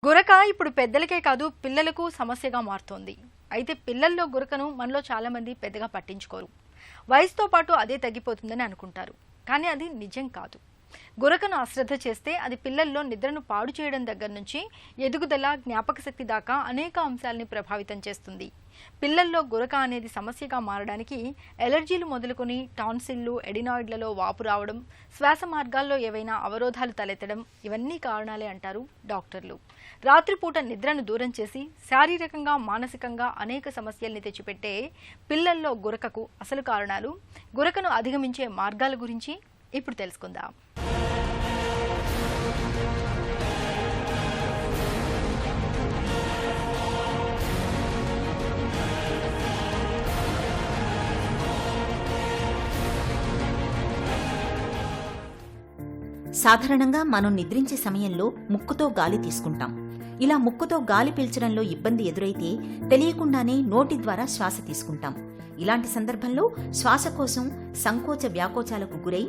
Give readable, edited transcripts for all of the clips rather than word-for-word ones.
గురక ఇప్పుడు పెద్దలకే కాదు పిల్లలకు సమస్యగా మారుతోంది. అయితే పిల్లల్లో గురకను మనలో చాలా మంది పెద్దగా పట్టించుకోరు. వయసుతో పాటు అదే తగ్గిపోతుందని అనుకుంటారు. కానీ అది నిజం కాదు. గురకను అశ్రద్ధ చేస్తే అది పిల్లల్లో నిద్రను పాడు చేయడం దగ్గర నుంచి ఎదుగుదల, జ్ఞాపక శక్తి దాకా అనేక అంశాలని ప్రభావితం చేస్తుంది. పిల్లల్లో గురక అనేది సమస్యగా మారడానికి ఎలర్జీలు మొదలుకొని టాన్సిల్లు, ఎడినాయిడ్లలో వాపు రావడం, శ్వాస మార్గాల్లో ఏవైనా అవరోధాలు తలెత్తడం ఇవన్నీ కారణాలే అంటారు డాక్టర్లు. రాత్రిపూట నిద్రను దూరం చేసి శారీరకంగా, మానసికంగా అనేక సమస్యల్ని తెచ్చిపెట్టే పిల్లల్లో గురకకు అసలు కారణాలు, గురకను అధిగమించే మార్గాల గురించి ఇప్పుడు తెలుసుకుందాం. సాధారణంగా మనం నిద్రించే సమయంలో ముక్కుతో గాలి తీసుకుంటాం. ఇలా ముక్కుతో గాలి పీల్చడంలో ఇబ్బంది ఎదురైతే తెలియకుండానే నోటి ద్వారా శ్వాస తీసుకుంటాం. ఇలాంటి సందర్భంలో శ్వాసకోశం సంకోచ వ్యాకోచాలకు గురై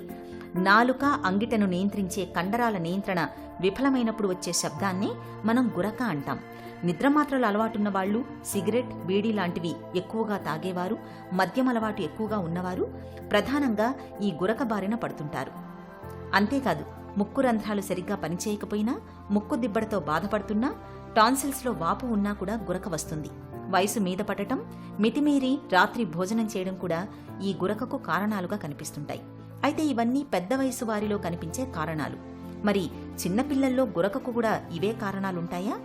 నాలుక, అంగిటను నియంత్రించే కండరాల నియంత్రణ విఫలమైనప్పుడు వచ్చే శబ్దాన్నే మనం గురక అంటాం. నిద్రమాత్రలు అలవాటున్న వాళ్లు, సిగరెట్, బీడీ లాంటివి ఎక్కువగా తాగేవారు, మద్యం అలవాటు ఎక్కువగా ఉన్నవారు ప్రధానంగా ఈ గురక బారిన పడుతుంటారు. అంతేకాదు, ముక్కు రంధ్రాలు సరిగ్గా పనిచేయకపోయినా, ముక్కు దిబ్బడతో బాధపడుతున్నా, టాన్సిల్స్లో వాపు ఉన్నా కూడా గురక వస్తుంది. వయసు మీద పడటం, మితిమీరి రాత్రి భోజనం చేయడం కూడా ఈ గురకకు కారణాలుగా కనిపిస్తుంటాయి. అయితే ఇవన్నీ పెద్ద వయసు వారిలో కనిపించే కారణాలు. మరి చిన్నపిల్లల్లో గురకకు కూడా ఇవే కారణాలుంటాయా,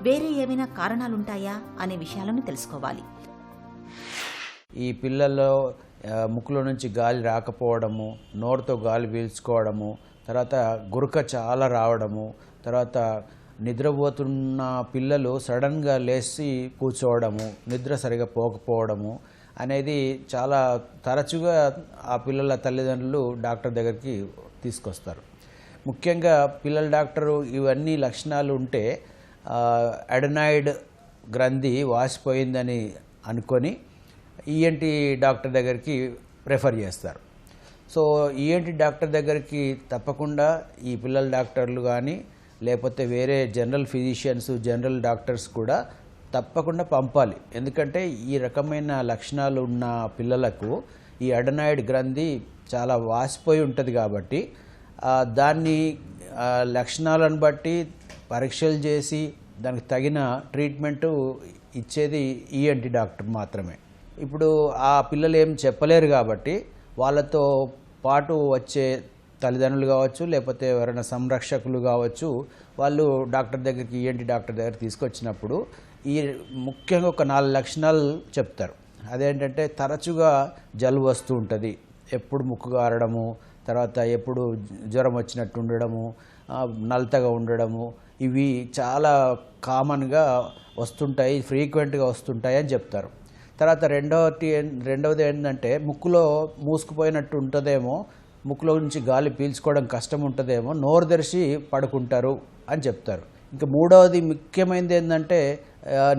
వేరే ఏమైనా కారణాలుంటాయా అనే విషయాలను తెలుసుకోవాలి. ఈ పిల్లల్లో ముక్కులో నుంచి గాలి రాకపోవడము, నోరుతో గాలి పీల్చుకోవడము, తర్వాత గురక చాలా రావడము, తర్వాత నిద్రపోతున్న పిల్లలు సడన్గా లేచి కూర్చోవడము, నిద్ర సరిగా పోకపోవడము అనేది చాలా తరచుగా ఆ పిల్లల తల్లిదండ్రులు డాక్టర్ దగ్గరికి తీసుకొస్తారు. ముఖ్యంగా పిల్లల డాక్టరు ఇవన్నీ లక్షణాలు ఉంటే అడెనాయిడ్ గ్రంథి వాసిపోయిందని అనుకొని ఈఎన్టీ డాక్టర్ దగ్గరికి ప్రిఫర్ చేస్తారు. సో ఈఎన్టీ డాక్టర్ దగ్గరికి తప్పకుండా ఈ పిల్లల డాక్టర్లు కానీ లేకపోతే వేరే జనరల్ ఫిజిషియన్స్, జనరల్ డాక్టర్స్ కూడా తప్పకుండా పంపాలి. ఎందుకంటే ఈ రకమైన లక్షణాలు ఉన్న పిల్లలకు ఈ అడెనాయిడ్ గ్రంథి చాలా వాసిపోయి ఉంటుంది కాబట్టి దాన్ని లక్షణాలను బట్టి పరీక్షలు చేసి దానికి తగిన ట్రీట్మెంటు ఇచ్చేది ఈఎన్టీ డాక్టర్ మాత్రమే. ఇప్పుడు ఆ పిల్లలు ఏం చెప్పలేరు కాబట్టి వాళ్ళతో పాటు వచ్చే తల్లిదండ్రులు కావచ్చు, లేకపోతే ఎవరైనా సంరక్షకులు కావచ్చు, వాళ్ళు డాక్టర్ దగ్గరికి, ఈఎన్టీ డాక్టర్ దగ్గరికి తీసుకొచ్చినప్పుడు ఈ ముఖ్యంగా ఒక 4 లక్షణాలు చెప్తారు. అదేంటంటే తరచుగా జలుబు వస్తూ ఉంటుంది, ఎప్పుడు ముక్కు గారడము, తర్వాత ఎప్పుడు జ్వరం వచ్చినట్టు ఉండడము, నలతగా ఉండడము, ఇవి చాలా కామన్గా వస్తుంటాయి, ఫ్రీక్వెంట్గా వస్తుంటాయి అని చెప్తారు. తర్వాత రెండవది ఏంటంటే ముక్కులో మూసుకుపోయినట్టు ఉంటుందేమో, ముక్కులో నుంచి గాలి పీల్చుకోవడం కష్టం ఉంటుందేమో, నోరు తెరిచి పడుకుంటారు అని చెప్తారు. ఇంకా మూడవది ముఖ్యమైనది ఏంటంటే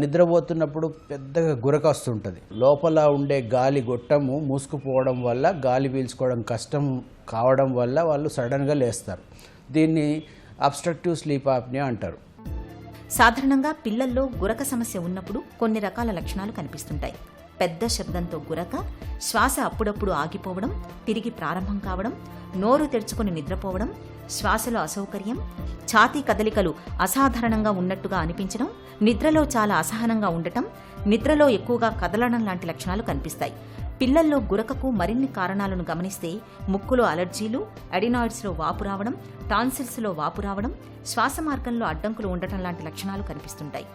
నిద్రపోతున్నప్పుడు పెద్దగా గురక వస్తుంటుంది. లోపల ఉండే గాలి గొట్టము మూసుకుపోవడం వల్ల, గాలి పీల్చుకోవడం కష్టం కావడం వల్ల వాళ్ళు సడన్గా లేస్తారు. దీన్ని అబ్స్ట్రక్టివ్ స్లీప్ ఆప్నియా అంటారు. సాధారణంగా పిల్లల్లో గురక సమస్య ఉన్నప్పుడు కొన్ని రకాల లక్షణాలు కనిపిస్తుంటాయి. పెద్ద శబ్దంతో గురక, శ్వాస అప్పుడప్పుడు ఆగిపోవడం, తిరిగి ప్రారంభం కావడం, నోరు తెరుచుకుని నిద్రపోవడం, శ్వాసలో అసౌకర్యం, ఛాతీ కదలికలు అసాధారణంగా ఉన్నట్టుగా అనిపించడం, నిద్రలో చాలా అసహనంగా ఉండటం, నిద్రలో ఎక్కువగా కదలడం లాంటి లక్షణాలు కనిపిస్తాయి. పిల్లల్లో గురకకు మరిన్ని కారణాలను గమనిస్తే ముక్కులో అలర్జీలు, అడినాయిడ్స్లో వాపు రావడం, టాన్సిల్స్లో వాపు రావడం, శ్వాస మార్గంలో అడ్డంకులు ఉండటం లాంటి లక్షణాలు కనిపిస్తుంటాయి.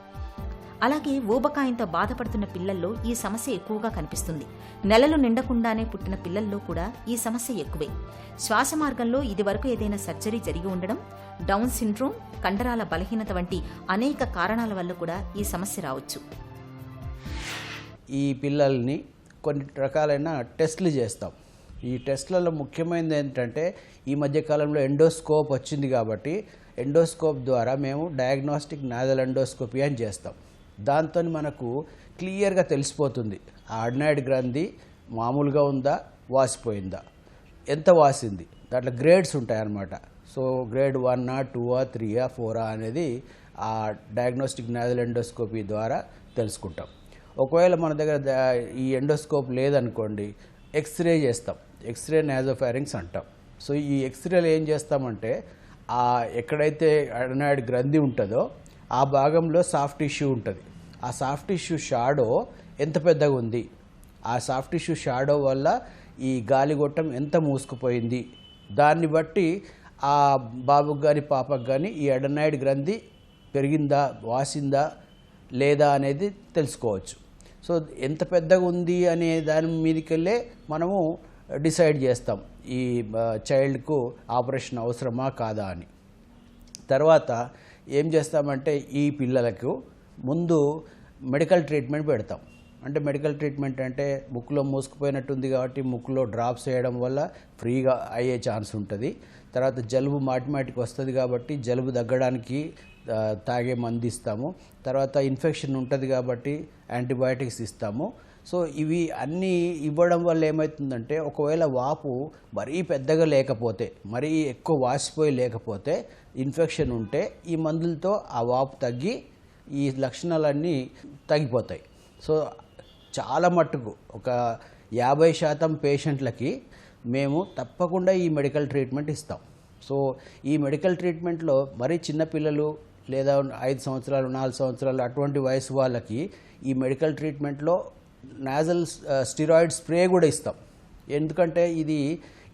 అలాగే ఊబకాయంతో బాధపడుతున్న పిల్లల్లో ఈ సమస్య ఎక్కువగా కనిపిస్తుంది. నెలలు నిండకుండానే పుట్టిన పిల్లల్లో కూడా ఈ సమస్య ఎక్కువే. శ్వాస మార్గంలో ఇదివరకు ఏదైనా సర్జరీ జరిగి ఉండడం, డౌన్ సిండ్రోమ్, కండరాల బలహీనత వంటి అనేక కారణాల వల్ల కూడా ఈ సమస్య రావచ్చు. ఈ పిల్లల్ని కొన్ని రకాలైన టెస్టులు చేస్తాం. ఈ టెస్టులలో ముఖ్యమైనది ఏంటంటే ఈ మధ్యకాలంలో ఎండోస్కోప్ వచ్చింది కాబట్టి ఎండోస్కోప్ ద్వారా మేము డయాగ్నోస్టిక్ నాజల్ ఎండోస్కోపీ అని చేస్తాం. దాంతో మనకు క్లియర్గా తెలిసిపోతుంది ఆ అడెనాయిడ్ గ్రంథి మామూలుగా ఉందా, వాసిపోయిందా, ఎంత వాసింది. దాంట్లో గ్రేడ్స్ ఉంటాయన్నమాట. సో గ్రేడ్ 1, 2, 3, 4 అనేది ఆ డయాగ్నోస్టిక్ నాజల్ ఎండోస్కోపీ ద్వారా తెలుసుకుంటాం. ఒకవేళ మన దగ్గర ఈ ఎండోస్కోప్ లేదనుకోండి, ఎక్స్రే చేస్తాం. ఎక్స్రే నాజోఫారింగ్స్ అంటాం. సో ఈ ఎక్స్రేలో ఏం చేస్తామంటే ఎక్కడైతే అడెనాయిడ్ గ్రంథి ఉంటుందో ఆ భాగంలో సాఫ్ట్ టిష్యూ ఉంటుంది. ఆ సాఫ్ట్ టిష్యూ షాడో ఎంత పెద్దగా ఉంది, ఆ సాఫ్ట్ టిష్యూ షాడో వల్ల ఈ గాలిగొట్టం ఎంత మూసుకుపోయింది, దాన్ని బట్టి ఆ బాబుకి కానీ పాపకు కానీ ఈ అడెనాయిడ్ గ్రంథి పెరిగిందా, వాసిందా లేదా అనేది తెలుసుకోవచ్చు. సో ఎంత పెద్దగా ఉంది అనే దాని మీదకెళ్ళే మనము డిసైడ్ చేస్తాం ఈ చైల్డ్కు ఆపరేషన్ అవసరమా కాదా అని. తర్వాత ఏం చేస్తామంటే ఈ పిల్లలకు ముందు మెడికల్ ట్రీట్మెంట్ పెడతాం. అంటే మెడికల్ ట్రీట్మెంట్ అంటే ముక్కులో మూసుకుపోయినట్టుంది కాబట్టి ముక్కులో డ్రాప్స్ వేయడం వల్ల ఫ్రీగా అయ్యే ఛాన్స్ ఉంటుంది. తర్వాత జలుబు మాటిమాటికి వస్తుంది కాబట్టి జలుబు తగ్గడానికి తాగే మందు ఇస్తాము. తర్వాత ఇన్ఫెక్షన్ ఉంటుంది కాబట్టి యాంటీబయాటిక్స్ ఇస్తాము. సో ఇవి అన్నీ ఇవ్వడం వల్ల ఏమవుతుందంటే ఒకవేళ వాపు మరీ పెద్దగా లేకపోతే, మరీ ఎక్కువ వాసిపోయి లేకపోతే, ఇన్ఫెక్షన్ ఉంటే ఈ మందులతో ఆ వాపు తగ్గి ఈ లక్షణాలన్నీ తగ్గిపోతాయి. సో చాలా మట్టుకు ఒక 50% పేషెంట్లకి మేము తప్పకుండా ఈ మెడికల్ ట్రీట్మెంట్ ఇస్తాం. సో ఈ మెడికల్ ట్రీట్మెంట్లో మరీ చిన్నపిల్లలు లేదా 5 సంవత్సరాలు 4 సంవత్సరాలు అటువంటి వయసు వాళ్ళకి ఈ మెడికల్ ట్రీట్మెంట్లో నాజల్ స్టిరాయిడ్ స్ప్రే కూడా ఇస్తాం. ఎందుకంటే ఇది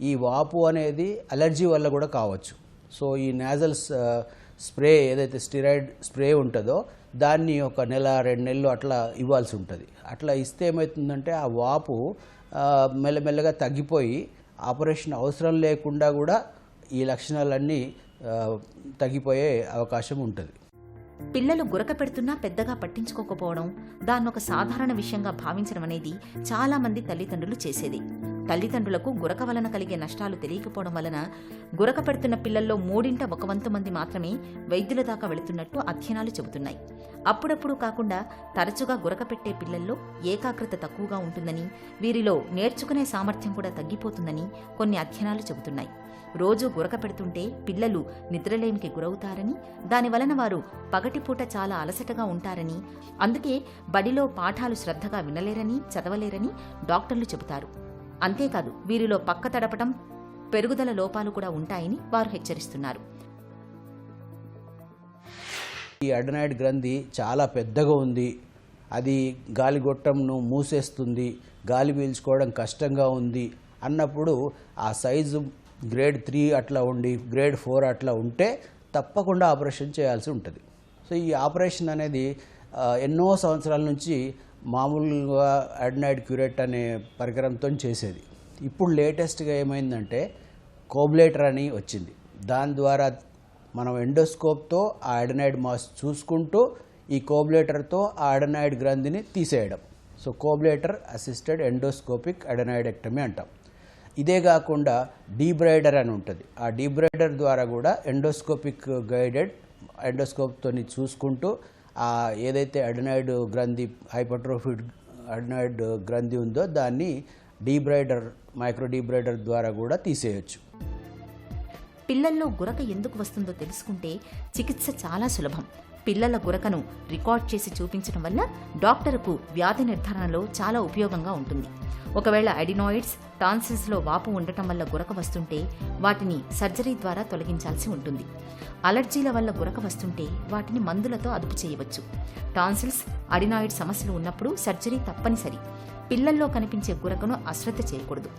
ఈ వాపు అనేది అలర్జీ వల్ల కూడా కావచ్చు. సో ఈ నాజల్ స్ప్రే ఏదైతే స్టిరాయిడ్ స్ప్రే ఉంటుందో దాన్ని ఒక నెల 2 నెలలు అట్లా ఇవ్వాల్సి ఉంటుంది. అట్లా ఇస్తే ఏమవుతుందంటే ఆ వాపు మెల్లమెల్లగా తగ్గిపోయి ఆపరేషన్ అవసరం లేకుండా కూడా ఈ లక్షణాలన్నీ తగ్గిపోయే అవకాశం ఉంటుంది. పిల్లలు గురక పెడుతున్నా పెద్దగా పట్టించుకోకపోవడం, దాన్నొక సాధారణ విషయంగా భావించడం అనేది చాలా మంది తల్లిదండ్రులు చేసేది. తల్లిదండ్రులకు గురక వలన కలిగే నష్టాలు తెలియకపోవడం వలన గురక పెడుతున్న పిల్లల్లో 1/3 మంది మాత్రమే వైద్యుల దాకా వెళుతున్నట్టు అధ్యయనాలు చెబుతున్నాయి. అప్పుడప్పుడు కాకుండా తరచుగా గురక పెట్టే పిల్లల్లో ఏకాగ్రత తక్కువగా ఉంటుందని, వీరిలో నేర్చుకునే సామర్థ్యం కూడా తగ్గిపోతుందని కొన్ని అధ్యయనాలు చెబుతున్నాయి. రోజూ గురక పెడుతుంటే పిల్లలు నిద్రలేమికి గురవుతారని, దానివలన వారు పగటిపూట చాలా అలసటగా ఉంటారని, అందుకే బడిలో పాఠాలు శ్రద్ధగా వినలేరని, చదవలేరని డాక్టర్లు చెబుతారు. అంతేకాదు వీరిలో పక్క తడపటం, పెరుగుదల లోపాలు కూడా ఉంటాయని వారు హెచ్చరిస్తున్నారు. ఈ అడెనాయిడ్ గ్రంథి చాలా పెద్దగా ఉంది, అది గాలిగొట్టంను మూసేస్తుంది, గాలి పీల్చుకోవడం కష్టంగా ఉంది అన్నప్పుడు ఆ సైజు గ్రేడ్ 3 అట్లా ఉండి గ్రేడ్ 4 అట్లా ఉంటే తప్పకుండా ఆపరేషన్ చేయాల్సి ఉంటుంది. సో ఈ ఆపరేషన్ అనేది ఎన్నో సంవత్సరాల నుంచి మామూలుగా అడెనాయిడ్ క్యూరేట్ అనే పరికరంతో చేసేది. ఇప్పుడు లేటెస్ట్గా ఏమైందంటే కోబ్లేటర్ అని వచ్చింది. దాని ద్వారా మనం ఎండోస్కోప్తో ఆ అడెనాయిడ్ మాస్ చూసుకుంటూ ఈ కోబ్లేటర్తో ఆ అడెనాయిడ్ గ్రంథిని తీసేయడం. సో కోబ్లేటర్ అసిస్టెడ్ ఎండోస్కోపిక్ అడెనాయిడెక్టమీ అంటాం. ఇదే కాకుండా డీబ్రైడర్ అని ఉంటుంది. ఆ డీబ్రైడర్ ద్వారా కూడా ఎండోస్కోపిక్ గైడెడ్ ఎండోస్కోప్తో చూసుకుంటూ ఆ ఏదైతే అడెనాయిడ్ గ్రంథి హైపర్ట్రోఫిడ్ అడెనాయిడ్ గ్రంథి ఉందో దాన్ని డీబ్రైడర్ మైక్రో డీబ్రైడర్ ద్వారా కూడా తీసేయచ్చు. పిల్లల్లో గురక ఎందుకు వస్తుందో తెలుసుకుంటే చికిత్స చాలా సులభం. పిల్లల గురకను రికార్డ్ చేసి చూపించడం వల్ల డాక్టరుకు వ్యాధి నిర్ధారణలో చాలా ఉపయోగంగా ఉంటుంది. ఒకవేళ అడినాయిడ్స్, టాన్సిల్స్లో వాపు ఉండటం వల్ల గురక వస్తుంటే వాటిని సర్జరీ ద్వారా తొలగించాల్సి ఉంటుంది. అలర్జీల వల్ల గురక వస్తుంటే వాటిని మందులతో అదుపు చేయవచ్చు. టాన్సిల్స్, అడినాయిడ్ సమస్యలు ఉన్నప్పుడు సర్జరీ తప్పనిసరి. పిల్లల్లో కనిపించే గురకను అశ్రద్ధ చేయకూడదు.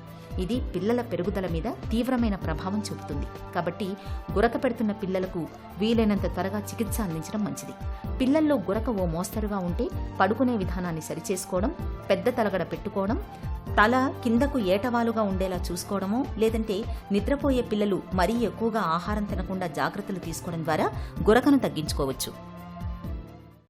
ఇది పిల్లల పెరుగుదల మీద తీవ్రమైన ప్రభావం చూపుతుంది. కాబట్టి గురక పెడుతున్న పిల్లలకు వీలైనంత త్వరగా చికిత్స అందించడం మంచిది. పిల్లల్లో గురక ఓ మోస్తరుగా ఉంటే పడుకునే విధానాన్ని సరిచేసుకోవడం, పెద్ద తలగడ పెట్టుకోవడం, తల కిందకు ఏటవాలుగా ఉండేలా చూసుకోవడమో, లేదంటే నిద్రపోయే పిల్లలు మరీ ఎక్కువగా ఆహారం తినకుండా జాగ్రత్తలు తీసుకోవడం ద్వారా గురకను తగ్గించుకోవచ్చు.